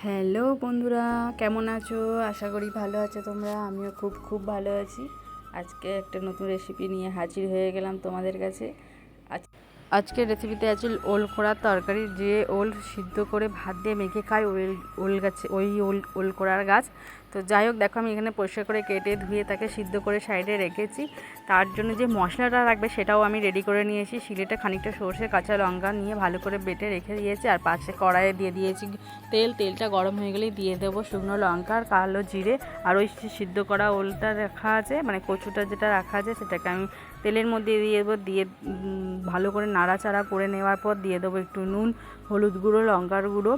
Hello বন্ধুরা, কেমন আছো? আশা করি ভালো আছো তোমরা। আমিও খুব ভালো আছি। আজকে একটা নতুন রেসিপি নিয়ে হাজির হয়ে গেলাম তোমাদের কাছে। আজকের রেসিপিতে আছে ওল কোড়ার তরকারি। যে ওল সিদ্ধ করে ভাত দিয়ে মেখে খায় ওল গাছে, ওল কোড়ার গাছ। তো যাই হোক, দেখো আমি এখানে পরিষ্কার করে কেটে ধুয়ে তাকে সিদ্ধ করে সাইডে রেখেছি। তার জন্য যে মশলাটা রাখবে সেটাও আমি রেডি করে নিয়েছি। শিলেটা খানিকটা সর্ষে কাঁচা লঙ্কা নিয়ে ভালো করে বেটে রেখে দিয়েছি। আর পাশে কড়াইয়ে দিয়ে দিয়েছি তেলটা গরম হয়ে গেলেই দিয়ে দেবো শুকনো লঙ্কা আর কালো জিরে। আর ওই সিদ্ধ করা ওলটা রাখা আছে, মানে কচুটা যেটা রাখা আছে, সেটাকে আমি তেলের মধ্যে দিয়ে দেবো। দিয়ে ভালো করে নাড়াচাড়া করে নেওয়ার পর দিয়ে দেবো একটু নুন, হলুদ গুঁড়ো, লঙ্কার গুঁড়ো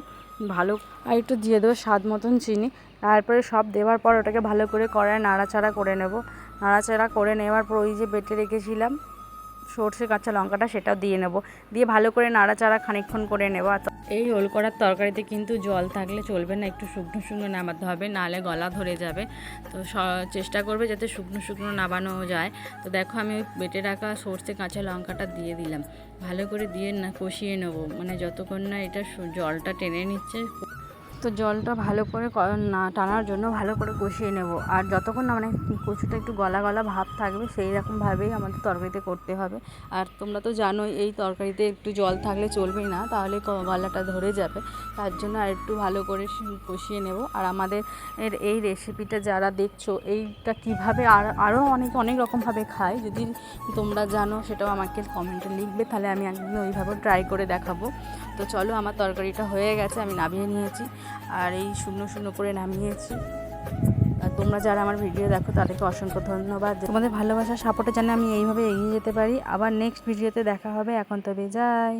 ভালো, আর একটু দিয়ে দেবো স্বাদ মতন চিনি। তারপরে সব দেওয়ার পর ওটাকে ভালো করে কড়ায় নাড়াচাড়া করে নেব। নাড়াচাড়া করে নেওয়ার পর ওই যে বেটে রেখেছিলাম সর্ষে কাঁচা লঙ্কাটা, সেটাও দিয়ে নেব। দিয়ে ভালো করে নাড়াচাড়া খানিকক্ষণ করে নেব। এই ওল করার তরকারিতে কিন্তু জল থাকলে চলবে না, একটু শুকনো শুকনো নামাতে হবে, নাহলে গলা ধরে যাবে। তো চেষ্টা করবে যাতে শুকনো শুকনো নামানো যায়। তো দেখো আমি ওই বেটে রাখা সর্ষে কাঁচা লঙ্কাটা দিয়ে দিলাম। ভালো করে দিয়ে না কষিয়ে নেবো, মানে যতক্ষণ না এটা জলটা টেনে নিচ্ছে। তো জলটা ভালো করে না টানার জন্য ভালো করে কষিয়ে নেব। আর যতক্ষণ না মানে কচুটা একটু গলা গলা ভাব থাকবে, সেই রকমভাবেই আমাদের তরকারিতে করতে হবে। আর তোমরা তো জানোই এই তরকারিতে একটু জল থাকলে চলবেই না, তাহলে গলাটা ধরে যাবে। তার জন্য আর একটু ভালো করে কষিয়ে নেব। আর আমাদের এই রেসিপিটা যারা দেখছো, এইটা কীভাবে আরও অনেক রকমভাবে খায়, যদি তোমরা জানো সেটাও আমাকে কমেন্টে লিখবে, তাহলে আমি একদিন ওইভাবে ট্রাই করে দেখাবো। তো চলো, আমার তরকারিটা হয়ে গেছে, আমি নামিয়ে নিয়েছি। আর এই শুকনো করে নামিয়েছি। আর তোমরা যারা আমার ভিডিও দেখো তাদেরকে অসংখ্য ধন্যবাদ। তোমাদের ভালোবাসার সাপোর্টে যেন আমি এইভাবে এগিয়ে যেতে পারি। আবার নেক্সট ভিডিওতে দেখা হবে। এখন তবে যাই।